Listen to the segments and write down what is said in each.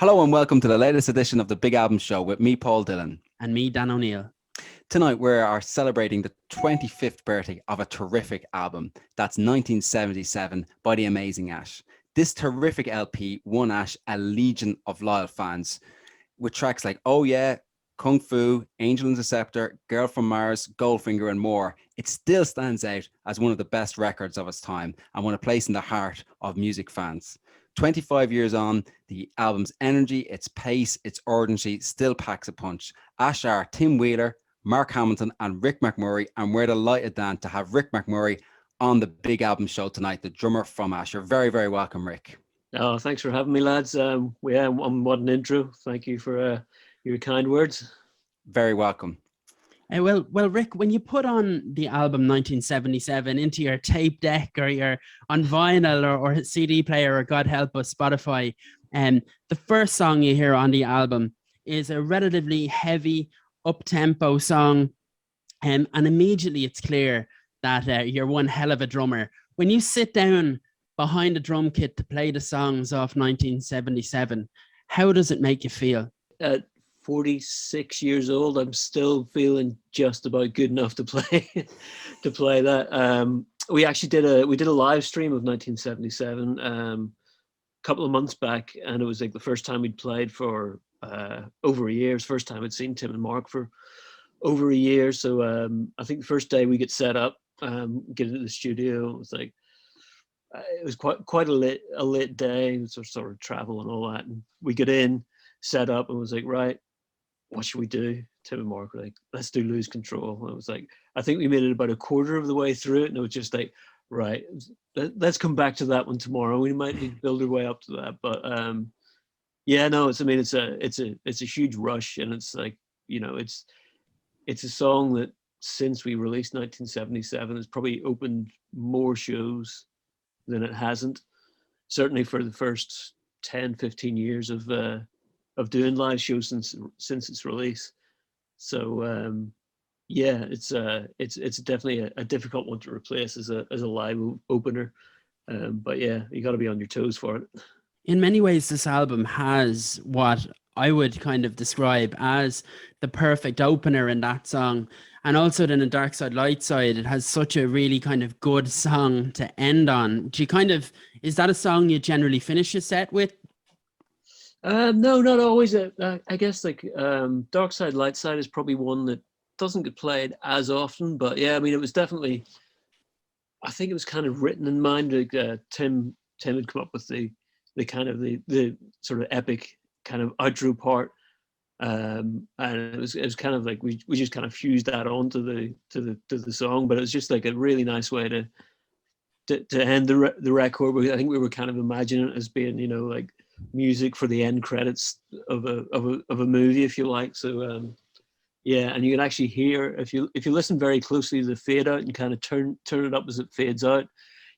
Hello and welcome to the latest edition of the Big Album Show with me, Paul Dillon. And me, Dan O'Neill. Tonight we are celebrating the 25th birthday of a terrific album. That's 1977 by the amazing Ash. This terrific LP won Ash a legion of loyal fans with tracks like Oh Yeah, Kung Fu, Angel Interceptor, Girl from Mars, Goldfinger and more. It still stands out as one of the best records of its time and won a place in the heart of music fans. 25 years on, the album's energy, its pace, its urgency still packs a punch. Ash are Tim Wheeler, Mark Hamilton and Rick McMurray, and we're delighted, Dan, to have Rick McMurray on the Big Album Show tonight, the drummer from Ash. You're very, very welcome, Rick. Oh, thanks for having me, lads. What an intro. Thank you for your kind words. Very welcome. Well, Rick, when you put on the album 1977 into your tape deck or your on vinyl or CD player or God help us, Spotify, the first song you hear on the album is a relatively heavy, up-tempo song, and immediately it's clear that you're one hell of a drummer. When you sit down behind a drum kit to play the songs of 1977, how does it make you feel? 46 years old, I'm still feeling just about good enough to play that. We actually did a live stream of 1977 a couple of months back, and it was like the first time we'd played for over a year. It was the first time I'd seen Tim and Mark for over a year. So I think the first day we get set up, get into the studio, it was like it was quite a late day, sort of travel and all that, and we get in, set up, and was like, right, what should we do? Tim and Mark were like, let's do Lose Control. And I was like, I think we made it about a quarter of the way through it, and it was just like, right, let's come back to that one tomorrow. We might need to build our way up to that. But yeah, no, it's a huge rush, and it's like, you know, it's a song that since we released 1977 has probably opened more shows than it hasn't. Certainly for the first 10, 15 years of doing live shows since its release. So yeah, it's definitely a difficult one to replace as a live opener. But yeah, you got to be on your toes for it. In many ways, this album has what I would kind of describe as the perfect opener in that song. And also then in Dark Side, Light Side, it has such a really kind of good song to end on. Is that a song you generally finish a set with? No, not always. I guess like Dark Side, Light Side is probably one that doesn't get played as often. But yeah, I mean, it was definitely, I think it was kind of written in mind. Like, Tim had come up with the kind of the sort of epic kind of outro part, and it was kind of like we just kind of fused that on to the song. But it was just like a really nice way to end the record. I think we were kind of imagining it as being, you know, like music for the end credits of a movie, if you like. So yeah, and you can actually hear, if you listen very closely to the fade out and kind of turn it up as it fades out,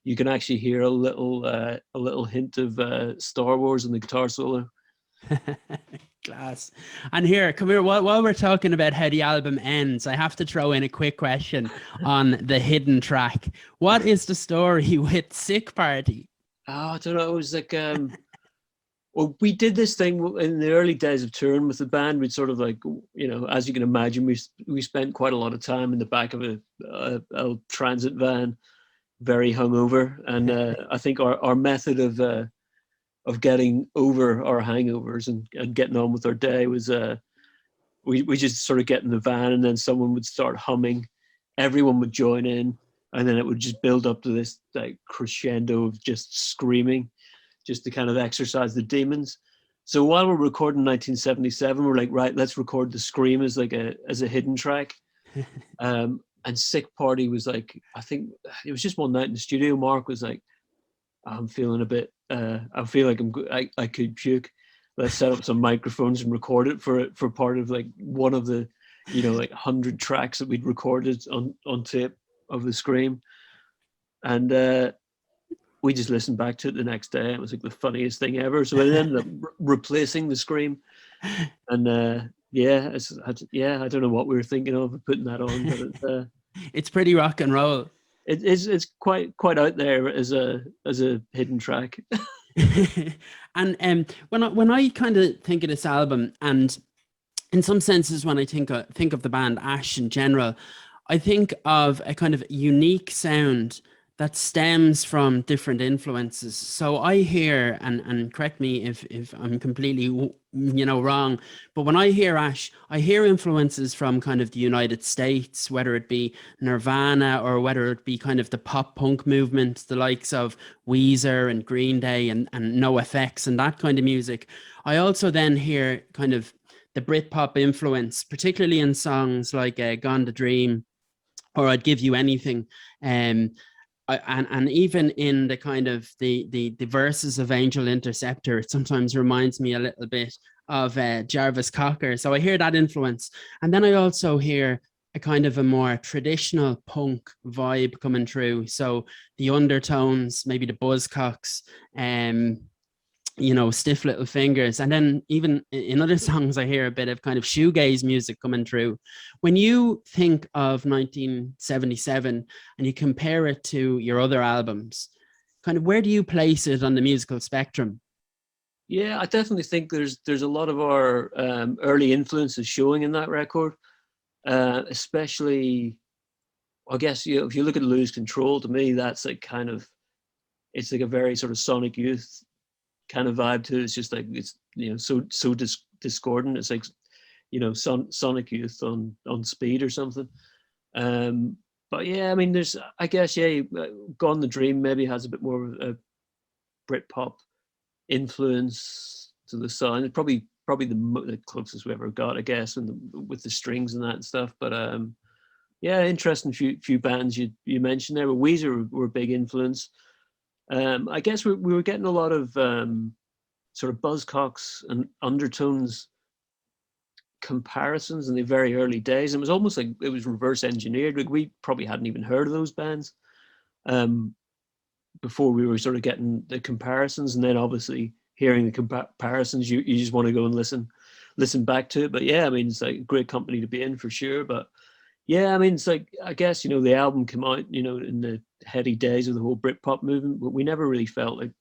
you can actually hear a little hint of Star Wars in the guitar solo. Class. And come here, while we're talking about how the album ends, I have to throw in a quick question on the hidden track. What is the story with Sick Party? Oh, I don't know. It was like well, we did this thing in the early days of touring with the band. We'd sort of like, you know, as you can imagine, we spent quite a lot of time in the back of a transit van, very hungover. And I think our method of getting over our hangovers and getting on with our day was we just sort of get in the van, and then someone would start humming, everyone would join in, and then it would just build up to this like crescendo of just screaming, just to kind of exercise the demons. So while we're recording 1977, we're like, right, let's record the scream as a hidden track. And Sick Party was like, I think it was just one night in the studio, Mark was like, I'm feeling a bit, I feel like I could puke. Let's set up some microphones and record it for part of like one of the, you know, like 100 tracks that we'd recorded on tape of the scream. And we just listened back to it the next day. It was like the funniest thing ever. So it ended up replacing the scream. And yeah, I don't know what we were thinking of putting that on, but it's pretty rock and roll. It's quite out there as a hidden track. And when I kind of think of this album, and in some senses, when I think of the band Ash in general, I think of a kind of unique sound that stems from different influences. So I hear, and correct me if I'm completely wrong, but when I hear Ash, I hear influences from kind of the United States, whether it be Nirvana or whether it be kind of the pop punk movement, the likes of Weezer and Green Day and NoFX and that kind of music. I also then hear kind of the Britpop influence, particularly in songs like Gone to Dream or I'd Give You Anything. And even in the kind of the verses of Angel Interceptor, it sometimes reminds me a little bit of Jarvis Cocker. So I hear that influence. And then I also hear a kind of a more traditional punk vibe coming through. So the undertones, maybe the Buzzcocks, Stiff Little Fingers. And then even in other songs, I hear a bit of kind of shoegaze music coming through. When you think of 1977 and you compare it to your other albums, kind of where do you place it on the musical spectrum? Yeah, I definitely think there's a lot of our early influences showing in that record, especially, I guess, if you look at Lose Control, to me, that's like kind of, it's like a very sort of Sonic Youth kind of vibe to it. It's just like, it's so discordant. It's like Sonic Youth on speed or something. But yeah, I mean, there's, I guess, Gone the Dream maybe has a bit more of a Britpop influence to the sound. It's probably the closest we ever got, I guess, with the strings and that and stuff. But yeah, interesting few bands you mentioned there. But Weezer were a big influence. I guess we were getting a lot of sort of Buzzcocks and Undertones comparisons in the very early days. It was almost like it was reverse engineered. Like we probably hadn't even heard of those bands before we were sort of getting the comparisons, and then obviously hearing the comparisons, you just want to go and listen back to it. But yeah, I mean, it's like a great company to be in for sure. But yeah, I mean, it's like, I guess, the album came out, in the heady days of the whole Britpop movement, but we never really felt like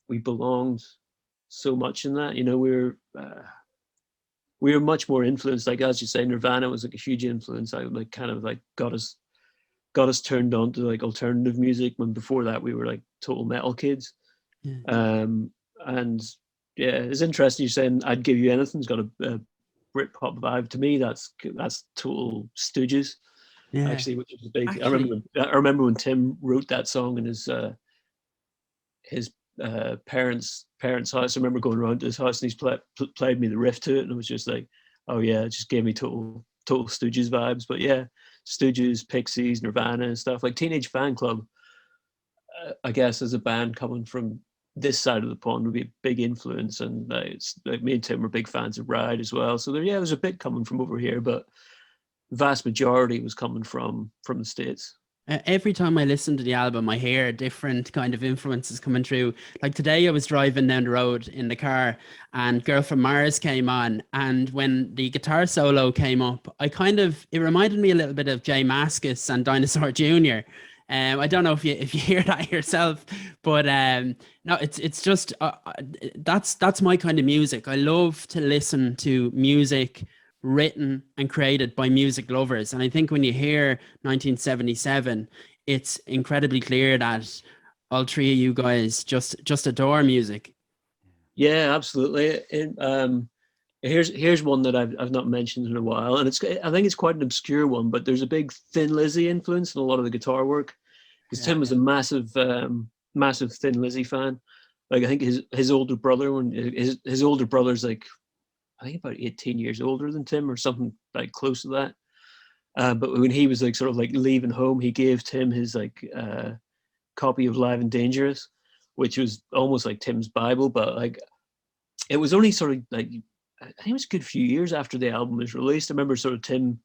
we belonged so much in that. We were much more influenced, like, as you say, Nirvana was like a huge influence. I like kind of like got us turned on to like alternative music, when before that we were like total metal kids. Yeah. And yeah, it's interesting you're saying I'd Give You Anything's got a Britpop vibe. To me, that's total Stooges. Yeah. Actually, which is big. Actually, I remember when Tim wrote that song in his parents' house. I remember going around to his house and he's played me the riff to it, and it was just like, oh yeah, it just gave me total Stooges vibes. But yeah, Stooges, Pixies, Nirvana, and stuff like Teenage Fan Club. I guess as a band coming from this side of the pond would be a big influence, and it's like me and Tim were big fans of Ride as well. So there's a bit coming from over here, but the vast majority was coming from the States. Every time I listen to the album, I hear different kind of influences coming through. Like today, I was driving down the road in the car and Girl from Mars came on. And when the guitar solo came up, it reminded me a little bit of Jay Mascis and Dinosaur Jr. I don't know if you hear that yourself, but no, it's just that's my kind of music. I love to listen to music written and created by music lovers, and I think when you hear 1977, it's incredibly clear that all three of you guys just adore music. Yeah, absolutely. Here's one that I've not mentioned in a while, and I think it's quite an obscure one, but there's a big Thin Lizzy influence in a lot of the guitar work, because Tim was a massive Thin Lizzy fan. Like I think his older brother, when his older brother's like, I think about 18 years older than Tim or something like close to that. But when he was like sort of like leaving home, he gave Tim his like copy of Live and Dangerous, which was almost like Tim's Bible. But like it was only sort of like, I think it was a good few years after the album was released. I remember sort of Tim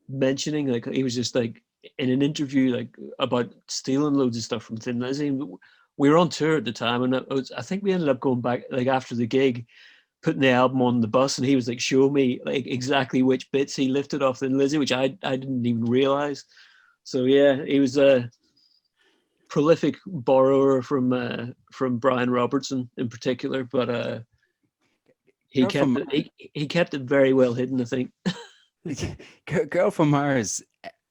mentioning like he was just like in an interview like about stealing loads of stuff from Thin Lizzy. And we were on tour at the time, and I think we ended up going back like after the gig, putting the album on the bus, and he was like showing me like exactly which bits he lifted off Thin Lizzy, which I didn't even realize. So yeah, he was prolific borrower from Brian Robertson in particular, but he kept it very well hidden, I think. Girl from Mars,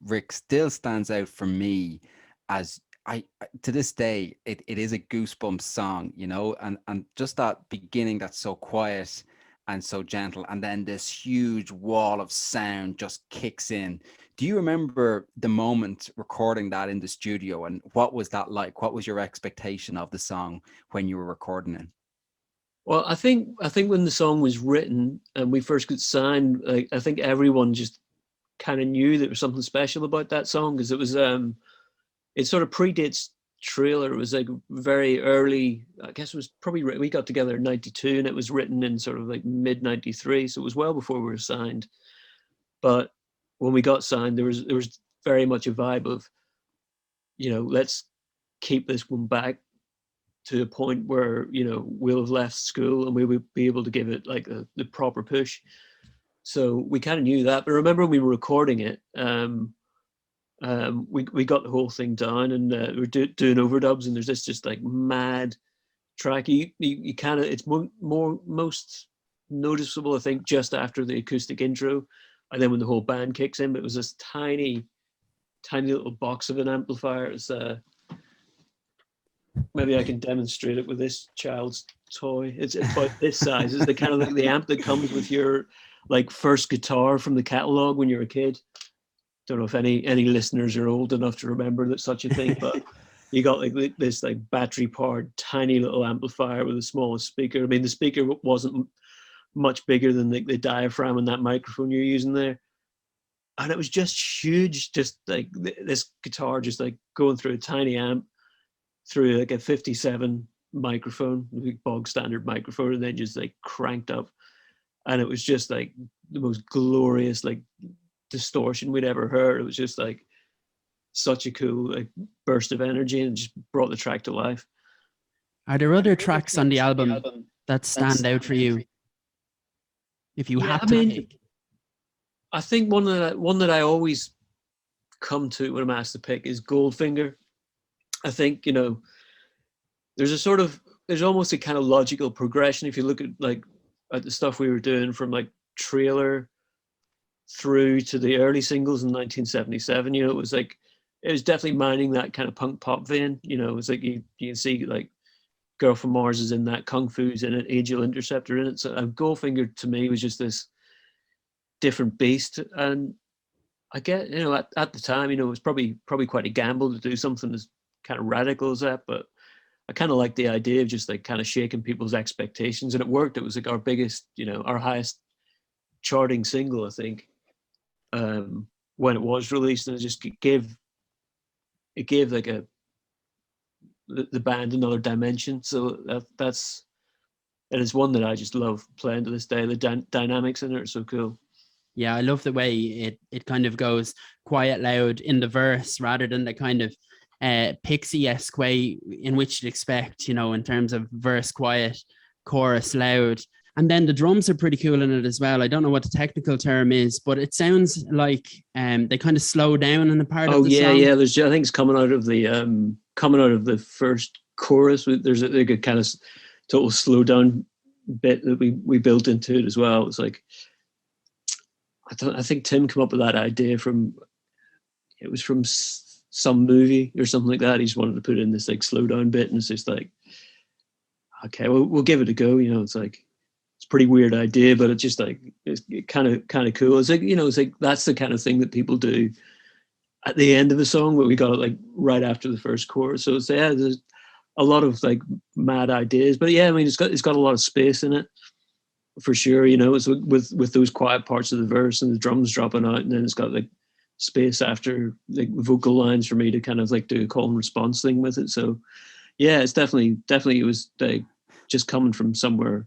Rick, still stands out for me as I to this day it is a goosebumps song, you know, and just that beginning that's so quiet and so gentle, and then this huge wall of sound just kicks in. Do you remember the moment recording that in the studio, and what was that like? What was your expectation of the song when you were recording it? Well, I think when the song was written and we first got signed, like, I think everyone just kind of knew there was something special about that song, because it was it sort of predates Trailer. It was like very early. I guess it was probably, we got together in '92 and it was written in sort of like mid '93, so it was well before we were signed. But when we got signed, there was very much a vibe of, you know, let's keep this one back to a point where, you know, we'll have left school and we would be able to give it like the proper push. So we kind of knew that. But I remember when we were recording it, we got the whole thing down, and we were doing overdubs, and there's this just like mad track. You kind of, it's most noticeable, I think, just after the acoustic intro, and then when the whole band kicks in. But it was this tiny little box of an amplifier. It's maybe I can demonstrate it with this child's toy. It's about this size. It's the kind of like the amp that comes with your like first guitar from the catalog when you're a kid. Don't know if any listeners are old enough to remember that such a thing, but you got like this like battery powered tiny little amplifier with the smallest speaker. I mean, the speaker wasn't much bigger than the diaphragm and that microphone you're using there, and it was just huge. Just like this guitar, just like going through a tiny amp, through like a 57 microphone, bog standard microphone, and then just like cranked up, and it was just like the most glorious like distortion we'd ever heard. It was just like such a cool like burst of energy, and just brought the track to life. Are there other tracks on the album that stand out for you, if you had to pick? I think one that I always come to when I'm asked to pick is Goldfinger. I think, you know, there's almost a kind of logical progression if you look at the stuff we were doing from like Trailer through to the early singles in 1977. You know, it was definitely mining that kind of punk pop vein. You know, it was like you can see like Girl from Mars is in that, Kung Fu's in it, Angel Interceptor in it. So Goldfinger to me was just this different beast. And I get, you know, at the time, you know, it was probably quite a gamble to do something as kind of radical as that, but I kind of like the idea of just like kind of shaking people's expectations, and it worked. It was like our biggest, you know, our highest charting single, I think, when it was released, and it just gave like the band another dimension. So that's, and it's one that I just love playing to this day. The dynamics in it are so cool. Yeah, I love the way it kind of goes quiet, loud in the verse, rather than the kind of Pixie-esque way in which you'd expect, you know, in terms of verse quiet, chorus loud. And then the drums are pretty cool in it as well. I don't know what the technical term is, but it sounds like they kind of slow down in the part of the song. Yeah. There's, I think it's coming out of the first chorus. There's a kind of total slow down bit that we built into it as well. It's like, I think Tim came up with that idea from some movie or something like that. He just wanted to put in this like slow down bit, and it's just like, okay, well, we'll give it a go. You know, it's like, it's a pretty weird idea, but it's just like, it's kind of cool. It's like, you know, it's like, that's the kind of thing that people do at the end of a song, but we got it like right after the first chorus. So it's, yeah, there's a lot of like mad ideas, but yeah, I mean, it's got a lot of space in it for sure. You know, it's with those quiet parts of the verse and the drums dropping out, and then it's got like space after like vocal lines for me to kind of like do a call and response thing with it. So yeah, it's definitely it was like just coming from somewhere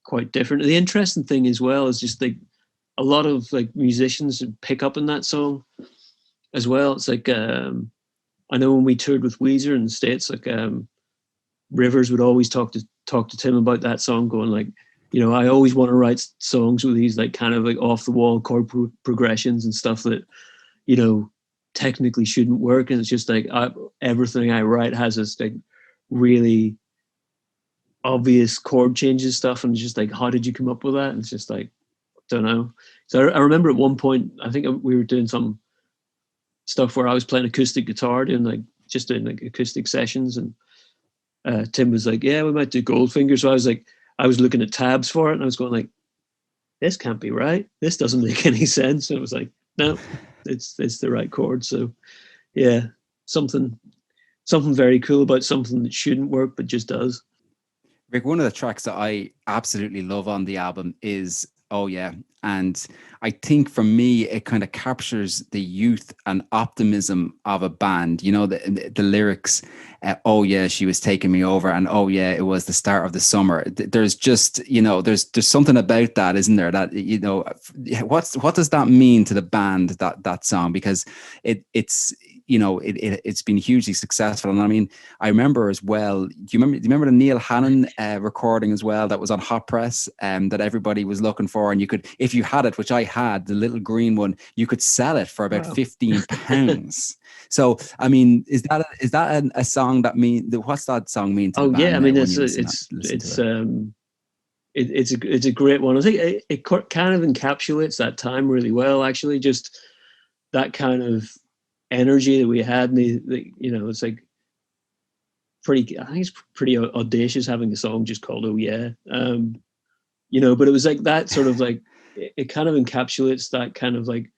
quite different. The interesting thing as well is just like a lot of like musicians pick up in that song as well. It's like I know when we toured with Weezer in the States, like Rivers would always talk to Tim about that song, going like, you know, I always want to write songs with these like kind of like off the wall chord progressions and stuff that, you know, technically shouldn't work, and it's just like everything I write has this like really obvious chord changes stuff, and it's just like, how did you come up with that? And it's just like, don't know. So I remember at one point, I think we were doing some stuff where I was playing acoustic guitar, doing like acoustic sessions, and Tim was like, yeah, we might do Goldfinger. So I was looking at tabs for it, and I was going like, this can't be right, this doesn't make any sense. And it was like, no, it's the right chord. So yeah, something very cool about something that shouldn't work but just does. Rick, one of the tracks that I absolutely love on the album is Oh Yeah. And I think for me, it kind of captures the youth and optimism of a band. You know, the lyrics, oh yeah, she was taking me over, and oh yeah, it was the start of the summer. There's just, you know, there's something about that, isn't there? That, you know, what does that mean to the band, that song? Because it's you know, it's been hugely successful. And I mean, I remember as well, do you remember the Neil Hannon recording as well that was on Hot Press, that everybody was looking for, and you could, if you had it, which I had, the little green one, you could sell it for about £15. So I mean, is that a song that what's that song mean to the band? Yeah, I mean, it's a great one. I think it kind of encapsulates that time really well, actually. Just that kind of energy that we had, and you know, it's like I think it's pretty audacious having a song just called Oh Yeah. You know, but it was like that sort of like, it kind of encapsulates that kind of like,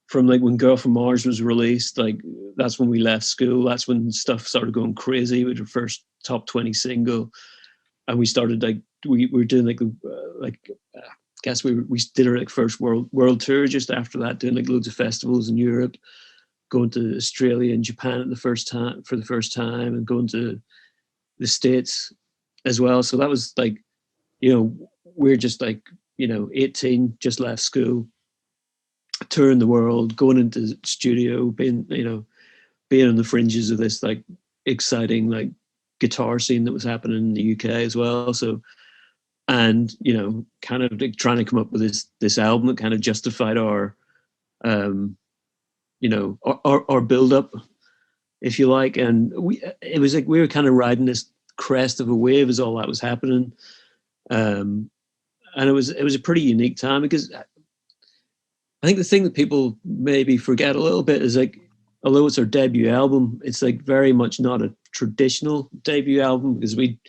from like when Girl from Mars was released, like that's when we left school. That's when stuff started going crazy with the first top 20 single, and we started like we were doing I guess we did our like first world tour just after that, doing like loads of festivals in Europe, going to Australia and Japan for the first time, and going to the States as well. So that was like, you know, we're just like, you know, 18, just left school, touring the world, going into the studio, being on the fringes of this like exciting like guitar scene that was happening in the UK as well. So, and you know, kind of like trying to come up with this album that kind of justified our you know, our build up, if you like. And it was like we were kind of riding this crest of a wave as all that was happening. And it was a pretty unique time, because I think the thing that people maybe forget a little bit is like, although it's our debut album, it's like very much not a traditional debut album, because we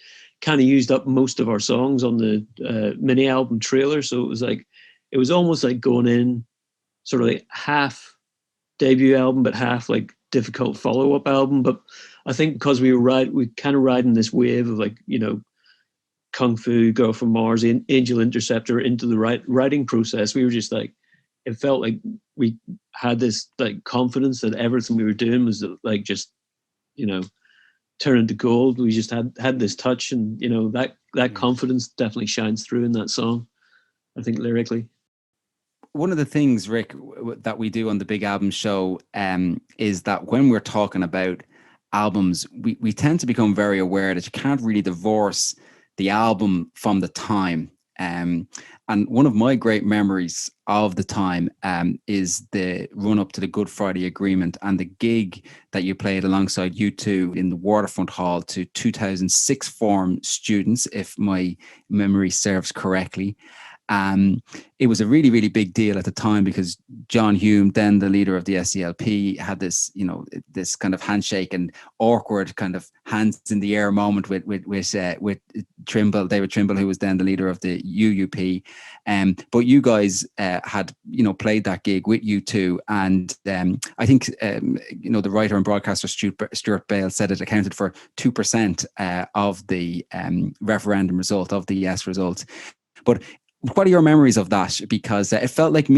kind of used up most of our songs on the mini album trailer. So it was almost like going in sort of like half debut album, but half like difficult follow-up album. But I think because we kind of riding this wave of like, you know, Kung Fu, Girl from Mars, Angel Interceptor into the writing process, we were just like, it felt like we had this like confidence that everything we were doing was like just, you know, turn into gold. We just had this touch, and you know, that confidence definitely shines through in that song, I think, lyrically. One of the things, Rick, that we do on the Big Album Show is that when we're talking about albums, we tend to become very aware that you can't really divorce the album from the time. And one of my great memories of the time is the run up to the Good Friday Agreement and the gig that you played alongside U2 in the Waterfront Hall to 2006 form students, if my memory serves correctly. It was a really, really big deal at the time, because John Hume, then the leader of the SCLP, had this, you know, this kind of handshake and awkward kind of hands in the air moment with Trimble, David Trimble, who was then the leader of the UUP. But you guys had, you know, played that gig with U2, and I think you know, the writer and broadcaster Stuart Bale said it accounted for 2% of the referendum result, of the yes result. But what are your memories of that? Because it felt like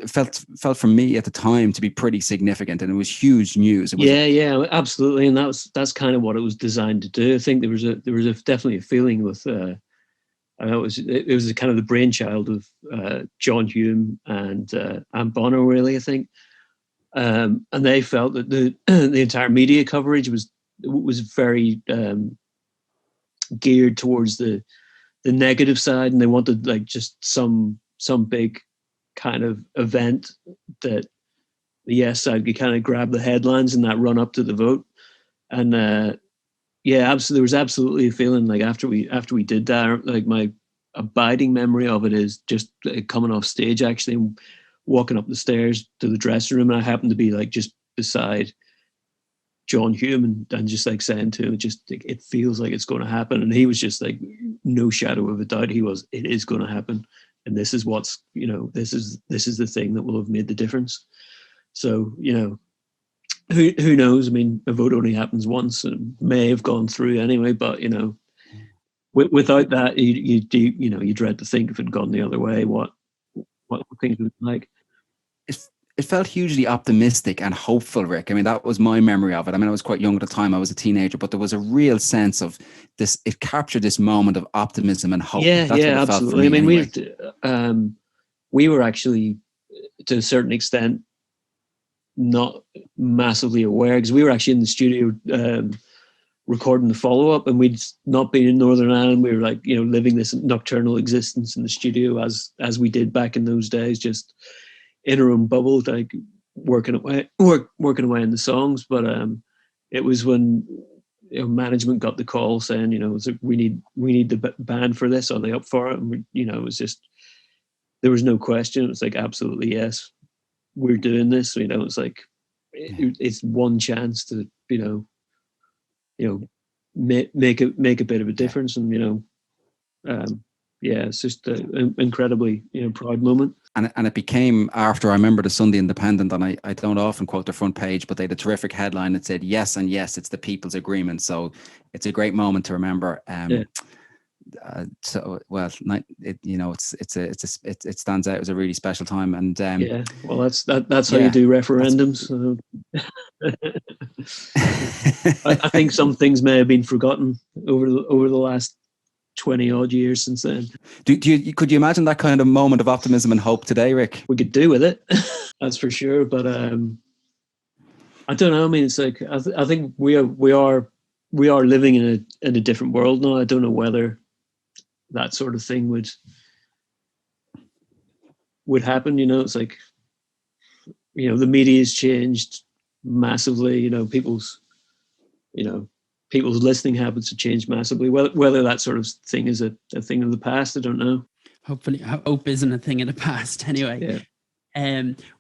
felt for me at the time to be pretty significant, and it was huge news. Yeah, absolutely, and that's kind of what it was designed to do. I think there was definitely a feeling with it was kind of the brainchild of John Hume and Bono, really, I think, and they felt that the entire media coverage was very geared towards the negative side, and they wanted like just some big kind of event that Yes side could kind of grab the headlines in that run up to the vote. And yeah, absolutely, there was absolutely a feeling like after we did that, like my abiding memory of it is just coming off stage, actually walking up the stairs to the dressing room, and I happened to be like just beside John Hume and just like saying to him, just like, it feels like it's going to happen. And he was just like, no shadow of a doubt, it is going to happen. And this is what's, this is the thing that will have made the difference. So, who knows? I mean, a vote only happens once, and it may have gone through anyway, but without that, you dread to think if it had gone the other way, what things would be like. It felt hugely optimistic and hopeful, Rick. I mean, that was my memory of it. I mean, I was quite young at the time. I was a teenager, but there was a real sense of this. It captured this moment of optimism and hope. Yeah, That's what it absolutely. Felt for me, we were actually, to a certain extent, not massively aware, because we were actually in the studio recording the follow-up, and we'd not been in Northern Ireland. We were like, living this nocturnal existence in the studio as we did back in those days, just in our own bubble, like working away in the songs. But it was when management got the call saying, we need the band for this. Are they up for it? And it was just, there was no question. It was like, absolutely yes, we're doing this. It's like it's one chance to make a bit of a difference. And it's just an incredibly proud moment. And it became, after, I remember the Sunday Independent, and I don't often quote the front page, but they had a terrific headline that said, yes, and yes, it's the people's agreement. So it's a great moment to remember. So, well, it stands out as a really special time. And well, that's how you do referendums. I think some things may have been forgotten over the last 20 odd years since then. Could you imagine that kind of moment of optimism and hope today, Rick? We could do with it, that's for sure. But I don't know. I mean, it's like I think we are living in a different world now. I don't know whether that sort of thing would happen. It's like the media's changed massively. People's listening habits have changed massively. Whether that sort of thing is a thing of the past, I don't know. Hopefully, hope isn't a thing of the past anyway. Yeah.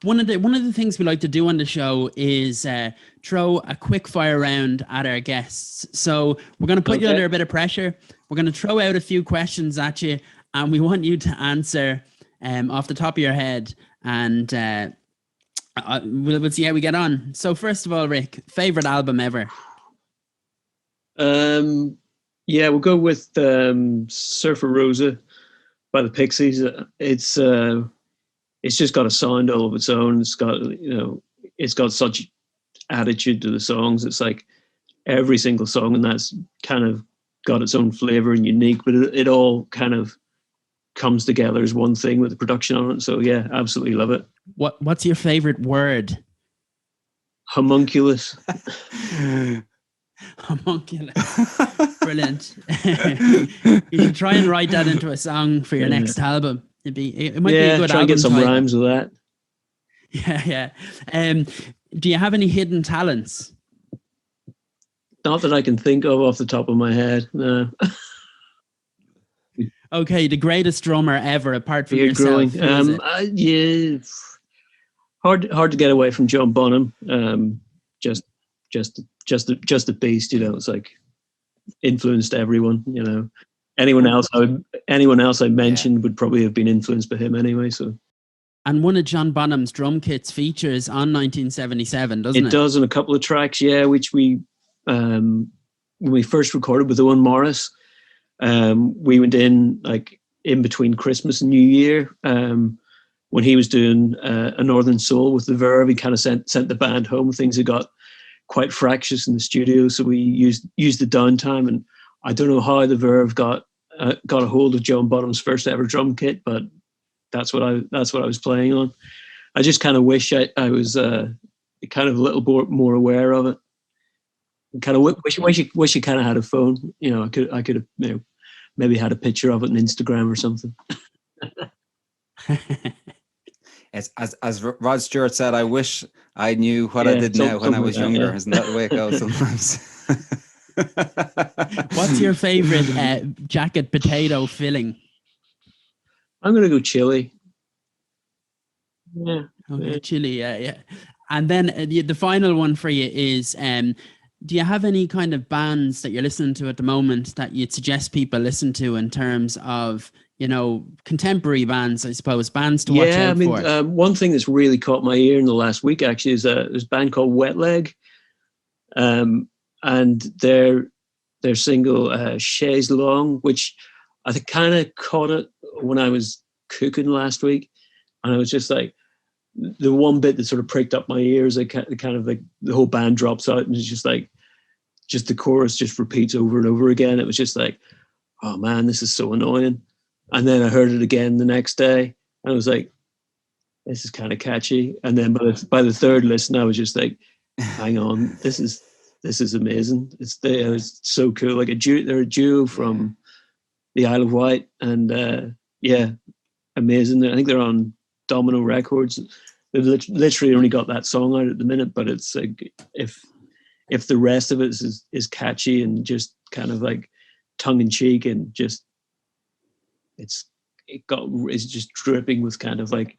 One of the things we like to do on the show is throw a quick fire round at our guests. So we're going to put you under a bit of pressure. We're going to throw out a few questions at you, and we want you to answer off the top of your head. And we'll see how we get on. So first of all, Rick, favorite album ever? We'll go with Surfer Rosa by the Pixies. It's just got a sound all of its own. It's got such attitude to the songs. It's like every single song, and that's kind of got its own flavor and unique, but it all kind of comes together as one thing with the production on it. So yeah, absolutely love it. What's your favorite word? Homunculus. Homunculus. Brilliant. You should try and write that into a song for your next album. It might be a good try album and get some title. rhymes with that. Yeah. Do you have any hidden talents? Not that I can think of off the top of my head. No. Okay, the greatest drummer ever, apart from Beard yourself. growing. Hard to get away from John Bonham. Just a beast. It's like influenced everyone. Anyone else I mentioned would probably have been influenced by him anyway. So. And one of John Bonham's drum kits features on 1977, doesn't it? It does on a couple of tracks, which we when we first recorded with Owen Morris, we went in like in between Christmas and New Year, when he was doing a Northern Soul with the Verve. He kind of sent the band home. Things had got quite fractious in the studio, so we used the downtime, and I don't know how the Verve got a hold of John Bonham's first ever drum kit, but that's what I was playing on. I just kind of wish I was kind of a little more aware of it. Kind of wish you kind of had a phone. I could have maybe had a picture of it on Instagram or something. As Rod Stewart said, I wish I knew what I did now when I was like that, younger. yeah. Isn't that the way it goes sometimes? What's your favorite jacket potato filling? I'm gonna go chili. Yeah. Okay, Yeah. chili, yeah. And then the final one for you is, do you have any kind of bands that you're listening to at the moment that you'd suggest people listen to in terms of, contemporary bands, I suppose, bands to watch out for? One thing that's really caught my ear in the last week actually is there's a band called Wet Leg, and their single Chaise Long, which I kind of caught it when I was cooking last week, and I was just like, the one bit that sort of pricked up my ears, kind of like the whole band drops out and it's just like, just the chorus just repeats over and over again. It was just like, oh man, this is so annoying. And then I heard it again the next day and I was like, this is kind of catchy. And then by the third listen, I was just like, hang on, this is amazing. It's so cool. Like they're a duo from the Isle of Wight, and amazing. I think they're on Domino Records. They've literally only got that song out at the minute, but it's like if the rest of it is catchy and just kind of like tongue in cheek and just it's just dripping with kind of like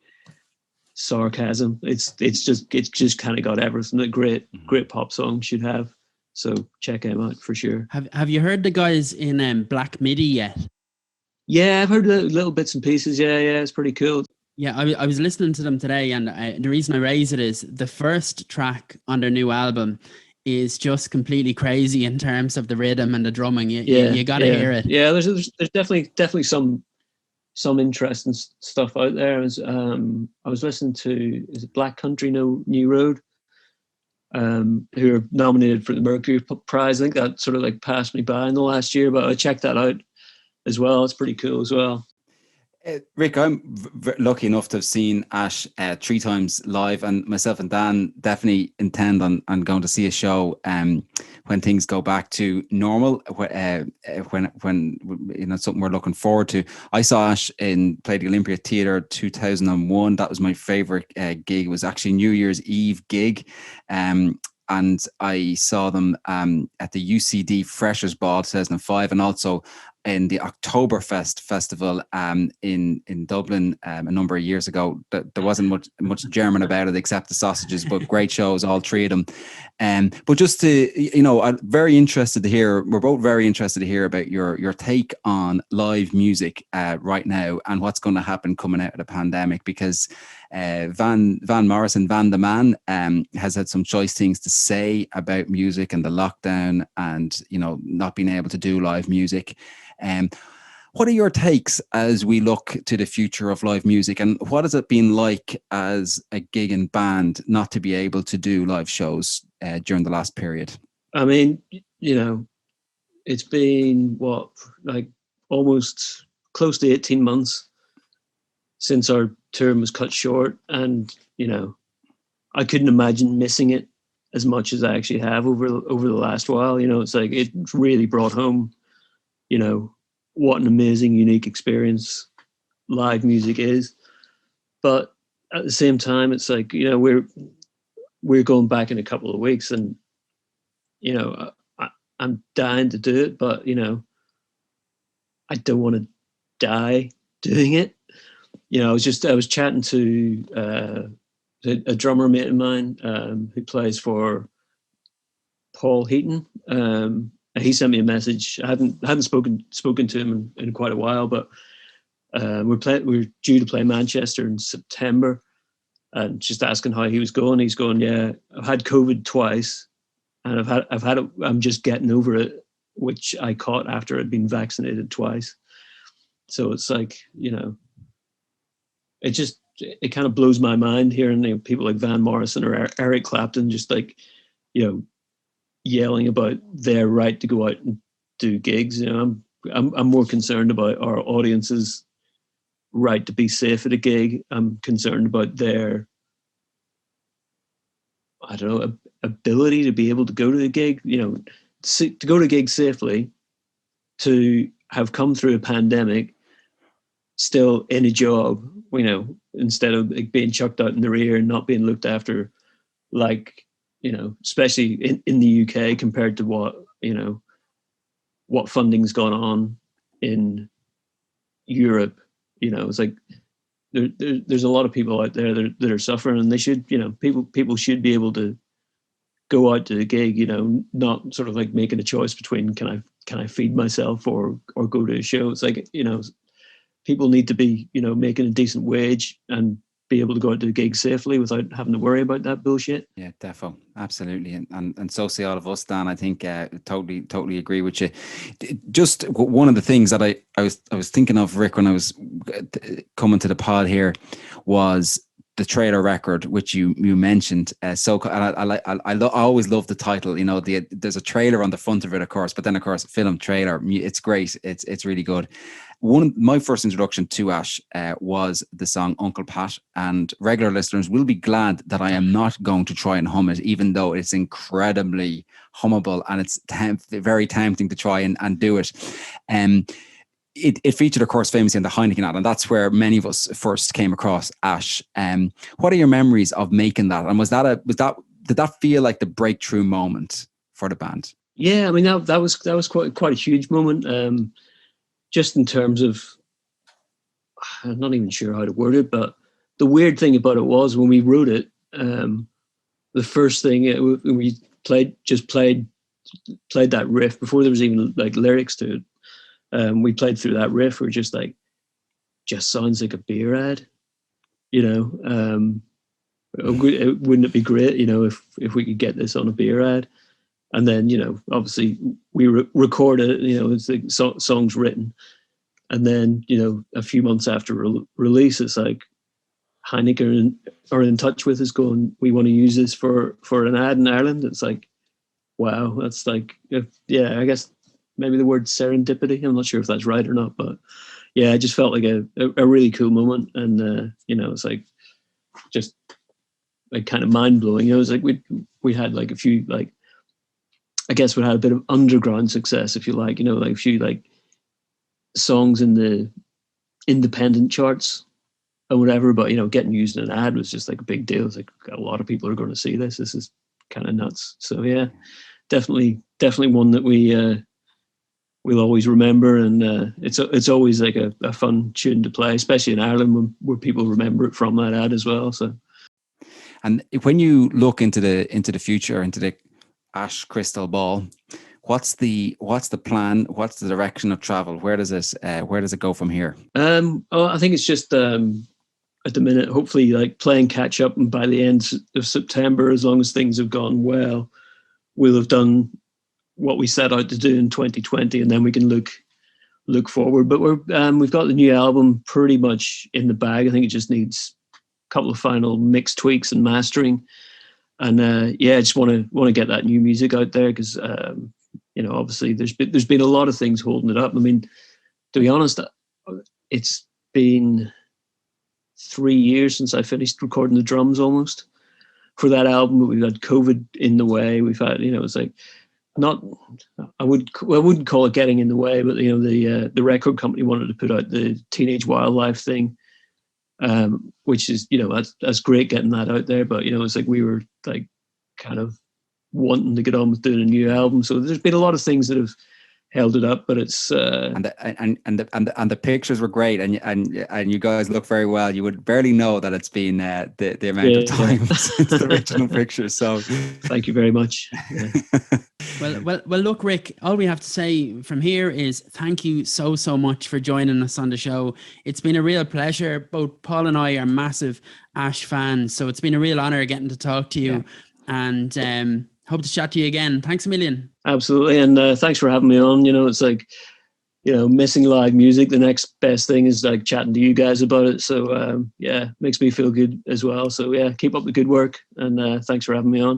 sarcasm. It's just kind of got everything that great pop songs should have. So check them out for sure. Have you heard the guys in Black Midi yet? Yeah, I've heard little bits and pieces. Yeah, it's pretty cool. Yeah, I was listening to them today, and the reason I raise it is the first track on their new album is just completely crazy in terms of the rhythm and the drumming. You got to hear it. Yeah, there's definitely some interesting stuff out there. I was listening to, is it Black Country No New Road, who are nominated for the Mercury Prize. I think that sort of like passed me by in the last year, but I checked that out as well. It's pretty cool as well. Rick, I'm lucky enough to have seen Ash 3 times live, and myself and Dan definitely intend on going to see a show when things go back to normal, when something we're looking forward to. I saw Ash play the Olympia Theatre 2001. That was my favorite gig. It was actually New Year's Eve gig, and I saw them at the UCD Freshers Ball 2005, and also in the Oktoberfest festival in Dublin a number of years ago. There wasn't much German about it except the sausages, but great shows, all 3 of them. But just to, I'm very interested to hear, we're both very interested to hear about your take on live music right now and what's going to happen coming out of the pandemic, because Van Morrison, Van the Man, has had some choice things to say about music and the lockdown and, not being able to do live music. What are your takes as we look to the future of live music, and what has it been like as a gig and band not to be able to do live shows during the last period? I mean, it's been almost close to 18 months since our term was cut short, and I couldn't imagine missing it as much as I actually have over the last while. It's like it really brought home what an amazing, unique experience live music is. But at the same time, it's like, we're going back in a couple of weeks, and, I'm dying to do it, but, I don't want to die doing it. I was chatting to a drummer mate of mine who plays for Paul Heaton. He sent me a message. I hadn't spoken to him in quite a while, but we're due to play Manchester in September, and just asking how he was going. He's going, yeah, I've had COVID twice, and I'm just getting over it, which I caught after I'd been vaccinated twice. So it's like, it kind of blows my mind hearing people like Van Morrison or Eric Clapton just like, yelling about their right to go out and do gigs. I'm more concerned about our audience's right to be safe at a gig. I'm concerned about their, ability to be able to go to the gig, to go to a gig safely, to have come through a pandemic, still in a job, instead of being chucked out in the rear and not being looked after like, especially in the UK compared to what funding's gone on in Europe. It's like there's a lot of people out there that are suffering, and they should, people should be able to go out to the gig, not sort of like making a choice between can I feed myself or go to a show. It's like, people need to be, making a decent wage and be able to go out to the gig safely without having to worry about that bullshit. Yeah, defo, absolutely, and so say all of us, Dan. I think totally agree with you. Just one of the things that I was thinking of, Rick, when I was coming to the pod here, was the trailer record, which you mentioned. I always love the title. There's a trailer on the front of it, of course, but then of course film trailer. It's great. It's really good. My first introduction to Ash was the song Uncle Pat, and regular listeners will be glad that I am not going to try and hum it, even though it's incredibly hummable and it's very tempting to try and do it. It featured, of course, famously in the Heineken ad, and that's where many of us first came across Ash. What are your memories of making that? And did that feel like the breakthrough moment for the band? Yeah, I mean that was quite a huge moment. Just in terms of, I'm not even sure how to word it, but the weird thing about it was when we wrote it, the first thing we played that riff before there was even like lyrics to it. We played through that riff. We're just like, just sounds like a beer ad, wouldn't it be great, if we could get this on a beer ad? And then, obviously we record it, it's the song's written. And then, a few months after release, it's like Heineken are in touch with us going, we want to use this for an ad in Ireland. It's like, wow, that's like, I guess maybe the word serendipity. I'm not sure if that's right or not, but yeah, it just felt like a really cool moment. And, it's like, just like kind of mind blowing. It was like, we had like a few, like, I guess we had a bit of underground success, if you like, like a few like songs in the independent charts or whatever, but getting used in an ad was just like a big deal. It's like a lot of people are going to see this. This is kind of nuts. So yeah, definitely one that we'll always remember, and it's always like a fun tune to play, especially in Ireland where people remember it from that ad as well. So, and when you look into the future, into the Ash crystal ball, what's the plan? What's the direction of travel? Where does it go from here? I think it's just at the minute, hopefully, like playing catch up, and by the end of September, as long as things have gone well, we'll have done what we set out to do in 2020, and then we can look forward. But we've got the new album pretty much in the bag. I think it just needs a couple of final mix tweaks and mastering. And I just want to get that new music out there because obviously there's been a lot of things holding it up. I mean, to be honest, it's been 3 years since I finished recording the drums almost for that album. We've had COVID in the way. We've had it's like not I wouldn't call it getting in the way, but the record company wanted to put out the Teenage Wildlife thing. Which is, that's great getting that out there, but it's like we were like kind of wanting to get on with doing a new album. So there's been a lot of things that have held it up, but it's and the pictures were great, and you guys look very well. You would barely know that it's been the amount of time since the original pictures. So thank you very much. Yeah. Well, look, Rick, all we have to say from here is thank you so much for joining us on the show. It's been a real pleasure. Both Paul and I are massive Ash fans, so it's been a real honor getting to talk to you, and hope to chat to you again. Thanks a million. Absolutely, and thanks for having me on. It's like, missing live music. The next best thing is like chatting to you guys about it. So makes me feel good as well. So yeah, keep up the good work, and thanks for having me on.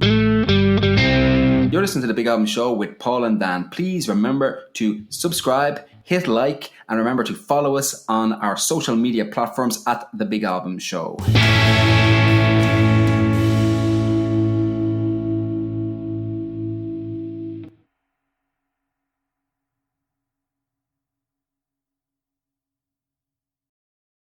You're listening to The Big Album Show with Paul and Dan. Please remember to subscribe, hit like, and remember to follow us on our social media platforms at The Big Album Show.